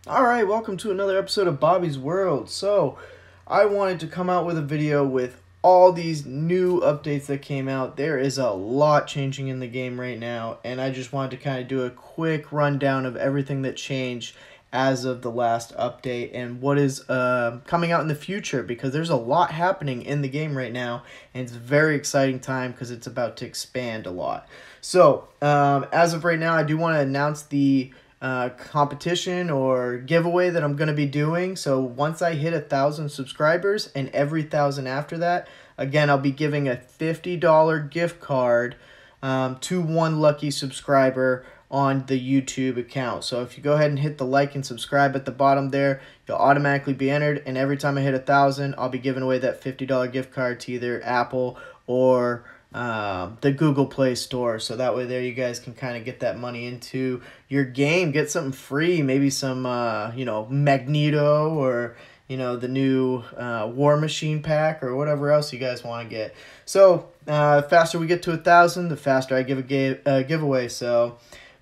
Alright, welcome to another episode of Bobby's World. So, I wanted to come out with a video with all these new updates that came out. There is a lot changing in the game right now, and I just wanted to kind of do a quick rundown of everything that changed as of the last update and what is coming out in the future, because there's a lot happening in the game right now, and it's a very exciting time because it's about to expand a lot. So, as of right now, I do want to announce the competition or giveaway that I'm going to be doing. So once I hit 1,000 subscribers and every 1,000 after that, again, I'll be giving a $50 gift card to one lucky subscriber on the YouTube account. So if you go ahead and hit the like and subscribe at the bottom there, you'll automatically be entered. And every time I hit 1,000, I'll be giving away that $50 gift card to either Apple or the Google Play Store. So that way there you guys can kind of get that money into your game, get something free, maybe some Magneto, or the new War Machine pack, or whatever else you guys want to get. So faster we get to 1,000, the faster I give a giveaway. So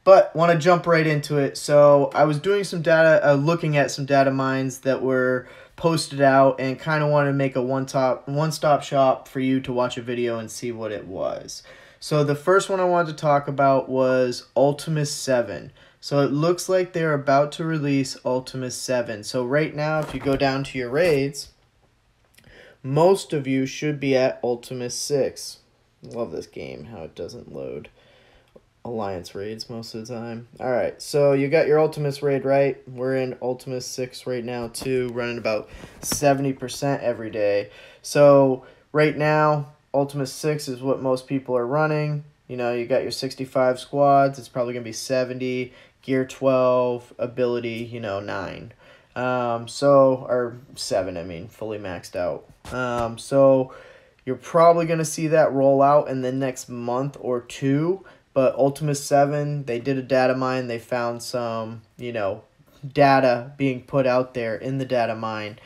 but want to jump right into it. So I was doing some data, looking at some data mines that were posted out, and kind of wanted to make a one-stop shop for you to watch a video and see what it was. So the first one I wanted to talk about was Ultimus 7. So it looks like they're about to release Ultimus 7. So right now, if you go down to your raids, most of you should be at Ultimus 6. Love this game, how it doesn't load Alliance raids most of the time. Alright, so you got your Ultimus raid, right? We're in Ultimus 6 right now too, running about 70% every day. So right now, Ultimus 6 is what most people are running. You got your 65 squads, it's probably going to be 70, gear 12, ability, 9. Or 7, I mean, fully maxed out. So you're probably going to see that roll out in the next month or two. But Ultimus 7, they did a data mine. They found some, data being put out there in the data mine.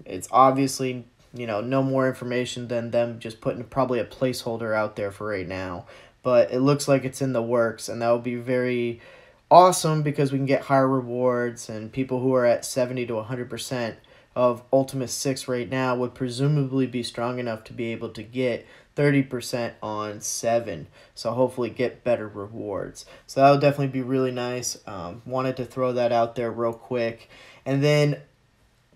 It's obviously, no more information than them just putting probably a placeholder out there for right now. But it looks like it's in the works, and that will be very awesome because we can get higher rewards, and people who are at 70 to 100% of Ultimus 6 right now would presumably be strong enough to be able to get 30% on 7, so hopefully get better rewards. So that'll definitely be really nice. Wanted to throw that out there real quick. And then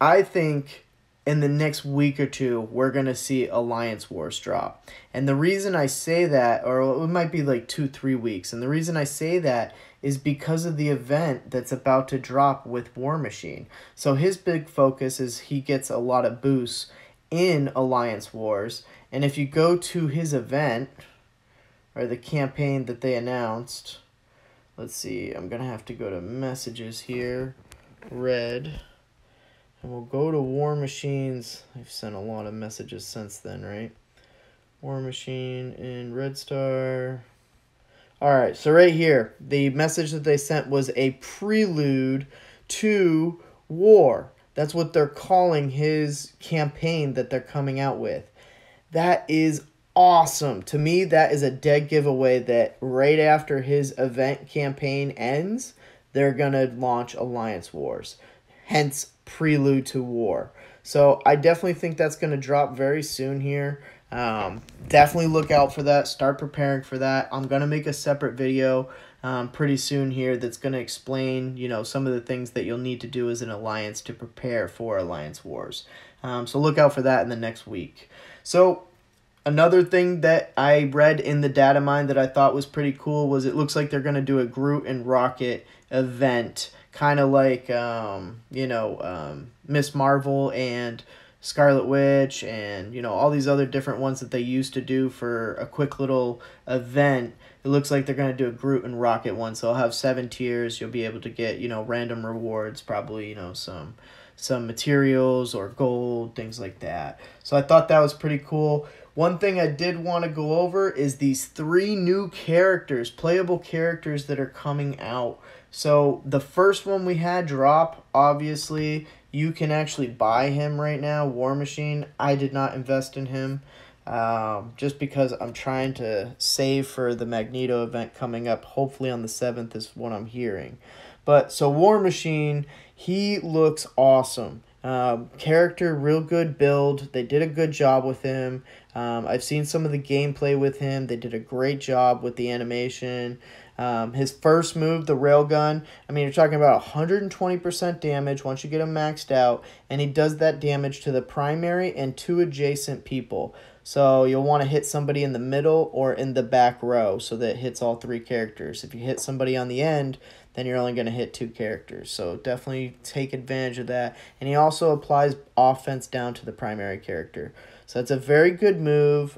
I think in the next week or two, we're going to see Alliance Wars drop. And the reason I say that, or it might be like 2-3 weeks, and the reason I say that is because of the event that's about to drop with War Machine. So his big focus is he gets a lot of boosts in Alliance Wars. And if you go to his event, or the campaign that they announced, let's see, I'm going to have to go to messages here, red, and we'll go to War Machines. I've sent a lot of messages since then, right? War Machine in Red Star. Alright, so right here, the message that they sent was a prelude to war. That's what they're calling his campaign that they're coming out with. That is awesome. To me, that is a dead giveaway that right after his event campaign ends, they're going to launch Alliance Wars. Hence, prelude to war. So I definitely think that's going to drop very soon here. Definitely look out for that. Start preparing for that. I'm going to make a separate video pretty soon here that's going to explain, some of the things that you'll need to do as an alliance to prepare for Alliance Wars. So look out for that in the next week. So another thing that I read in the data mine that I thought was pretty cool was it looks like they're going to do a Groot and Rocket event, kind of like, Miss Marvel and Scarlet Witch and, all these other different ones that they used to do for a quick little event. It looks like they're going to do a Groot and Rocket one, so I'll have 7 tiers. You'll be able to get, random rewards, probably, some materials or gold, things like that. So I thought that was pretty cool. One thing I did want to go over is these 3 new characters, playable characters that are coming out. So the first one we had drop, obviously, you can actually buy him right now, War Machine. I did not invest in him just because I'm trying to save for the Magneto event coming up. Hopefully on the 7th is what I'm hearing. But so War Machine, he looks awesome. Character, real good build. They did a good job with him. I've seen some of the gameplay with him. They did a great job with the animation. His first move, the railgun, I mean, you're talking about 120% damage once you get him maxed out, and he does that damage to the primary and 2 adjacent people. So you'll want to hit somebody in the middle or in the back row so that it hits all 3 characters. If you hit somebody on the end, then you're only going to hit 2 characters. So definitely take advantage of that. And he also applies offense down to the primary character. So it's a very good move.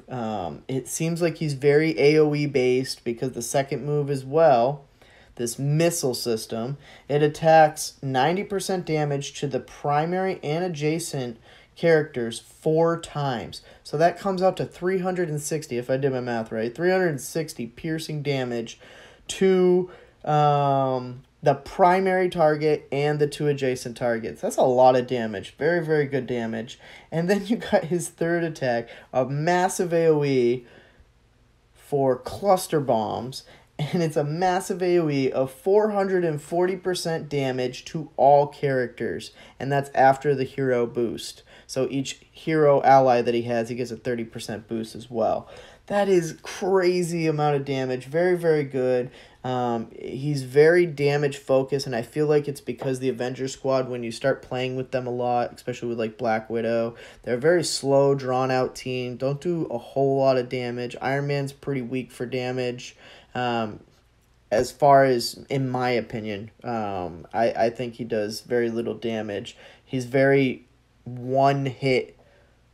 It seems like he's very AoE based because the second move as well, this missile system, it attacks 90% damage to the primary and adjacent characters 4 times. So that comes out to 360, if I did my math right, 360 piercing damage to the primary target and the 2 adjacent targets. That's a lot of damage. Very, very good damage. And then you got his third attack, a massive AoE for cluster bombs. And it's a massive AoE of 440% damage to all characters. And that's after the hero boost. So each hero ally that he has, he gets a 30% boost as well. That is crazy amount of damage. Very, very good. He's very damage focused, and I feel like it's because the Avenger Squad, when you start playing with them a lot, especially with like Black Widow, they're a very slow, drawn out team. Don't do a whole lot of damage. Iron Man's pretty weak for damage. As far as, in my opinion, I think he does very little damage. He's very one-hit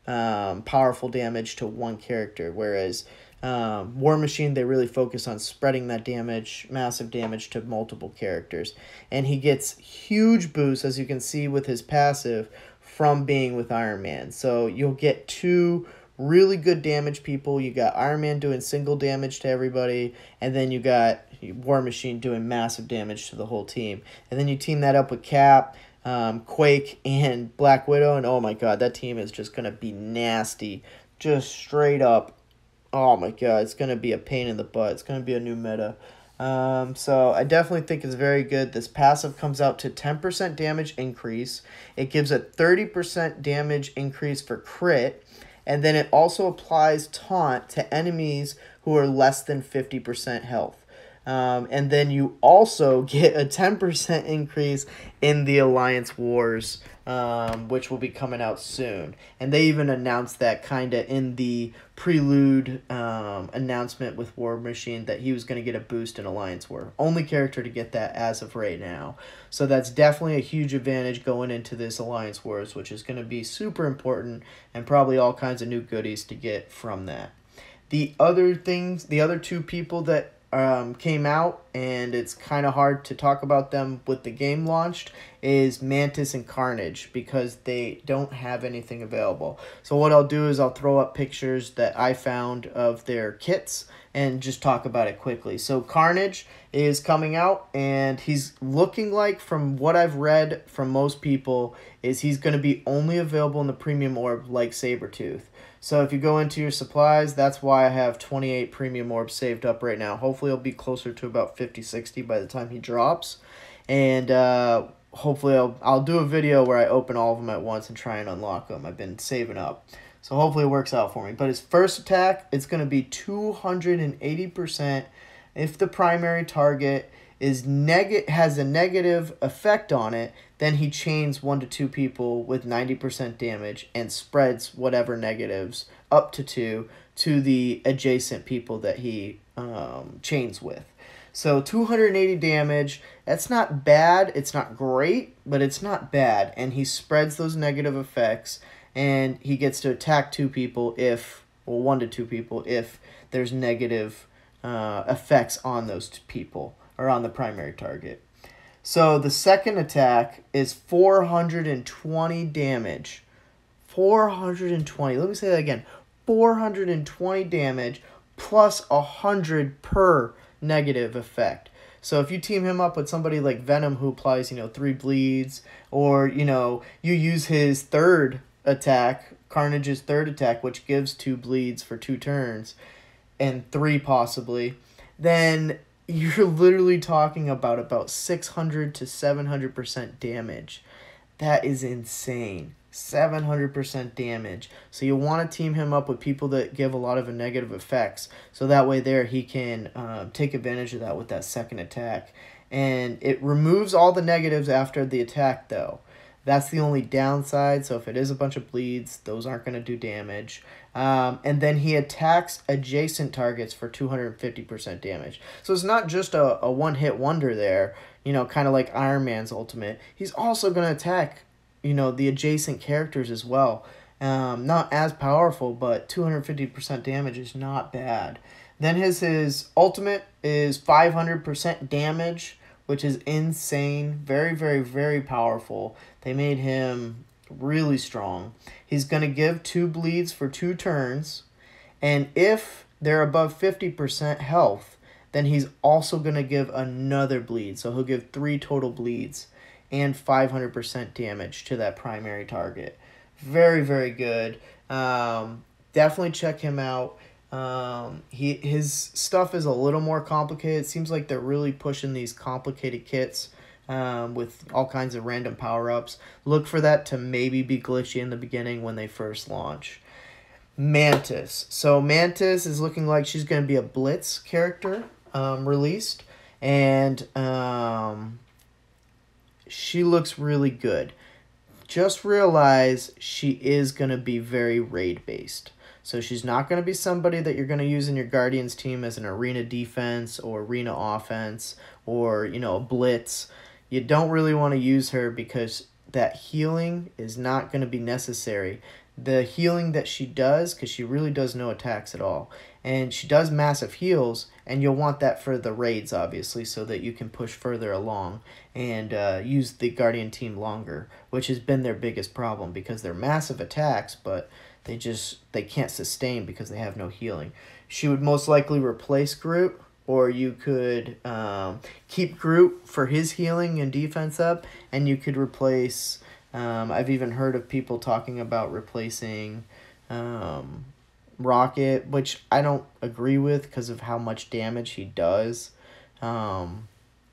powerful damage to one character, whereas War Machine, they really focus on spreading that damage, massive damage to multiple characters. And he gets huge boosts, as you can see with his passive, from being with Iron Man. So you'll get 2 really good damage people. You got Iron Man doing single damage to everybody, and then you got War Machine doing massive damage to the whole team. And then you team that up with Cap, Quake, and Black Widow, and oh my god, that team is just going to be nasty. Just straight up, oh my god, it's going to be a pain in the butt. It's going to be a new meta. So I definitely think it's very good. This passive comes out to 10% damage increase. It gives a 30% damage increase for crit, and then it also applies taunt to enemies who are less than 50% health. And then you also get a 10% increase in the Alliance Wars, which will be coming out soon. And they even announced that kind of in the prelude announcement with War Machine that he was going to get a boost in Alliance War. Only character to get that as of right now. So that's definitely a huge advantage going into this Alliance Wars, which is going to be super important and probably all kinds of new goodies to get from that. The other 2 people that came out, and it's kind of hard to talk about them with the game launched, is Mantis and Carnage, because they don't have anything available. So what I'll do is I'll throw up pictures that I found of their kits and just talk about it quickly. So Carnage is coming out, and he's looking like, from what I've read from most people, is he's going to be only available in the premium orb like Sabretooth. So if you go into your supplies, that's why I have 28 premium orbs saved up right now. Hopefully it'll be closer to about 50, 60 by the time he drops. And hopefully I'll do a video where I open all of them at once and try and unlock them. I've been saving up. So hopefully it works out for me. But his first attack, it's going to be 280% if the primary target has a negative effect on it. Then he chains 1 to 2 people with 90% damage and spreads whatever negatives up to 2 to the adjacent people that he chains with. So 280 damage, that's not bad. It's not great, but it's not bad. And he spreads those negative effects, and he gets to attack 2 people if, well, 1 to 2 people if there's negative effects on those people or on the primary target. So the second attack is 420 damage. 420. Let me say that again. 420 damage plus 100 per negative effect. So if you team him up with somebody like Venom who applies, 3 bleeds, or, you use his third attack, Carnage's third attack, which gives 2 bleeds for 2 turns, and 3 possibly, then you're literally talking about 600 to 700% damage. That is insane. 700% damage. So you want to team him up with people that give a lot of negative effects. So that way there he can take advantage of that with that second attack. And it removes all the negatives after the attack though. That's the only downside. So if it is a bunch of bleeds, those aren't going to do damage. And then he attacks adjacent targets for 250% damage. So it's not just a one-hit wonder there, you know, kind of like Iron Man's ultimate. He's also going to attack, you know, the adjacent characters as well. Not as powerful, but 250% damage is not bad. Then his ultimate is 500% damage, which is insane. Very, very, very powerful. They made him really strong. He's going to give 2 bleeds for 2 turns. And if they're above 50% health, then he's also going to give another bleed. So he'll give 3 total bleeds and 500% damage to that primary target. Very, very good. Definitely check him out. His stuff is a little more complicated. It seems like they're really pushing these complicated kits with all kinds of random power-ups. Look for that to maybe be glitchy in the beginning when they first launch. Mantis. So Mantis is looking like she's going to be a BLITZ character released. And she looks really good. Just realize she is going to be very raid-based. So she's not going to be somebody that you're going to use in your Guardians team as an arena defense or arena offense or, you know, a blitz. You don't really want to use her because that healing is not going to be necessary. The healing that she does, because she really does no attacks at all, and she does massive heals, and you'll want that for the raids, obviously, so that you can push further along and use the Guardian team longer, which has been their biggest problem because they're massive attacks, but they can't sustain because they have no healing. She would most likely replace Groot, or you could keep Groot for his healing and defense up, and you could replace... I've even heard of people talking about replacing Rocket, which I don't agree with because of how much damage he does.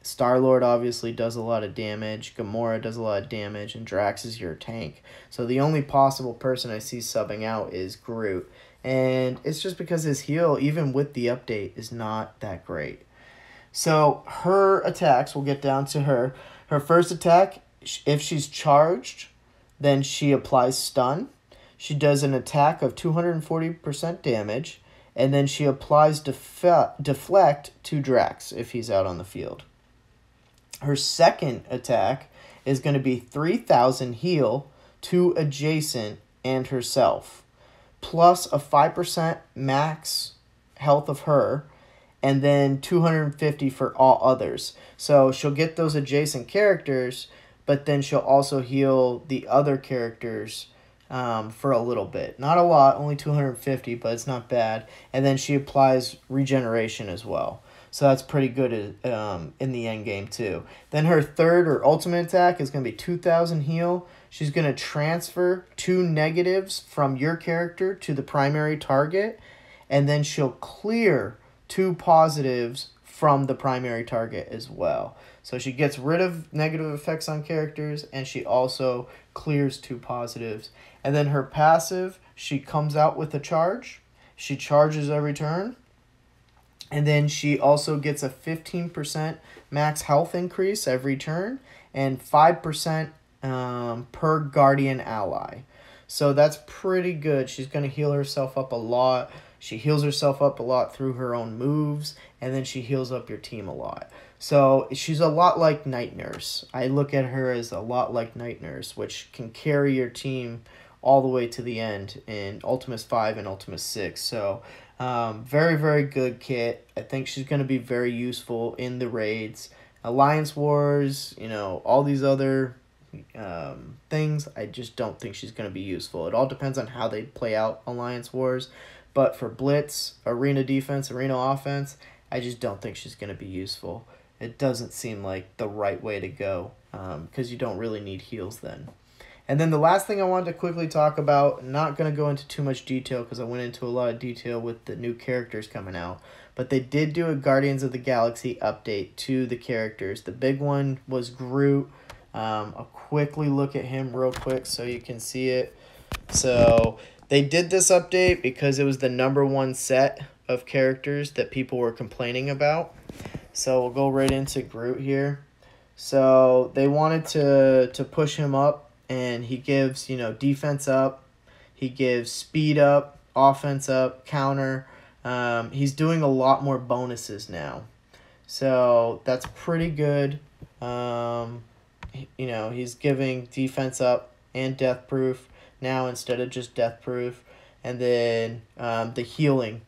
Star-Lord obviously does a lot of damage, Gamora does a lot of damage, and Drax is your tank. So the only possible person I see subbing out is Groot. And it's just because his heal, even with the update, is not that great. So her attacks, we'll get down to her. Her first attack, if she's charged, then she applies stun. She does an attack of 240% damage, and then she applies deflect to Drax if he's out on the field. Her second attack is going to be 3,000 heal to adjacent and herself, plus a 5% max health of her, and then 250 for all others. So she'll get those adjacent characters, but then she'll also heal the other characters for a little bit. Not a lot, only 250, but it's not bad. And then she applies regeneration as well. So that's pretty good in the end game too. Then her third or ultimate attack is going to be 2,000 heal. She's going to transfer 2 negatives from your character to the primary target. And then she'll clear 2 positives from the primary target as well. So she gets rid of negative effects on characters, and she also clears 2 positives. And then her passive, she comes out with a charge. She charges every turn. And then she also gets a 15% max health increase every turn and 5% per Guardian ally. So that's pretty good. She's going to heal herself up a lot. She heals herself up a lot through her own moves, and then she heals up your team a lot. So she's a lot like Night Nurse. I look at her as a lot like Night Nurse, which can carry your team all the way to the end in Ultimus 5 and Ultimus 6. So very, very good kit. I think she's going to be very useful in the raids. Alliance Wars, you know, all these other things, I just don't think she's going to be useful. It all depends on how they play out Alliance Wars. But for Blitz, Arena Defense, Arena Offense, I just don't think she's going to be useful. It doesn't seem like the right way to go because you don't really need heals then. And then the last thing I wanted to quickly talk about, not going to go into too much detail because I went into a lot of detail with the new characters coming out, but they did do a Guardians of the Galaxy update to the characters. The big one was Groot. I'll quickly look at him real quick so you can see it. So they did this update because it was the #1 set of characters that people were complaining about. So we'll go right into Groot here. So they wanted to push him up, and he gives, defense up, he gives speed up, offense up, counter. He's doing a lot more bonuses now. So that's pretty good. He's giving defense up and death proof now instead of just death proof. And then the healing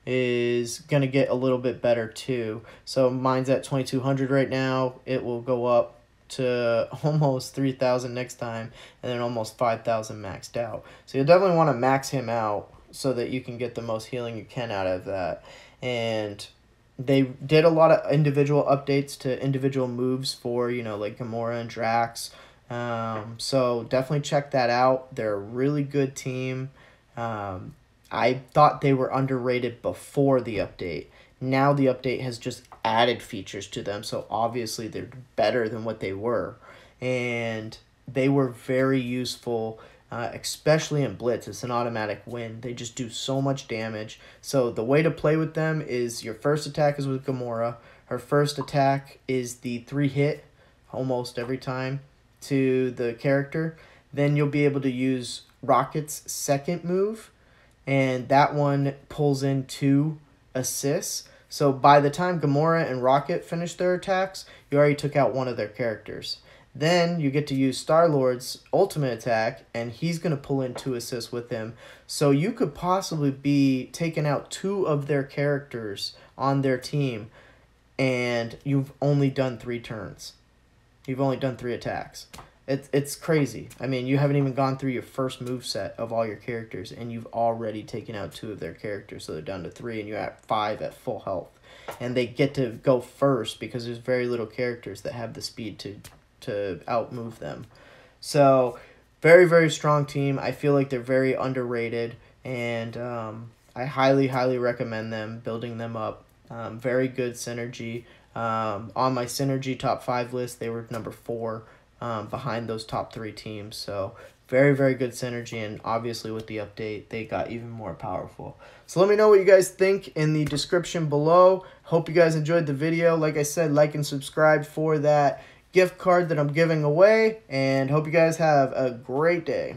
is going to get a little bit better too. So mine's at 2200 right now. It will go up to almost 3000 next time, and then almost 5000 maxed out. So you'll definitely want to max him out so that you can get the most healing you can out of that. And they did a lot of individual updates to individual moves for, like Gamora and Drax. So definitely check that out. They're a really good team. I thought they were underrated before the update. Now the update has just added features to them, so obviously they're better than what they were. And they were very useful, especially in Blitz. It's an automatic win. They just do so much damage. So the way to play with them is your first attack is with Gamora. Her first attack is the 3-hit almost every time to the character. Then you'll be able to use Rocket's second move, and that one pulls in 2 assists. So by the time Gamora and Rocket finish their attacks, you already took out one of their characters. Then you get to use Star-Lord's ultimate attack, and he's going to pull in 2 assists with him. So you could possibly be taking out 2 of their characters on their team, and you've only done 3 turns. You've only done 3 attacks. It's crazy. I mean, you haven't even gone through your first move set of all your characters, and you've already taken out 2 of their characters, so they're down to 3, and you're at 5 at full health. And they get to go first because there's very little characters that have the speed to outmove them. So, very, very strong team. I feel like they're very underrated, and I highly, highly recommend them, building them up. Very good synergy. On my synergy top 5 list, they were number 4. Behind those top 3 teams. So very, very good synergy, and obviously with the update they got even more powerful. So let me know what you guys think in the description below. Hope you guys enjoyed the video. Like I said, like and subscribe for that gift card that I'm giving away, and hope you guys have a great day.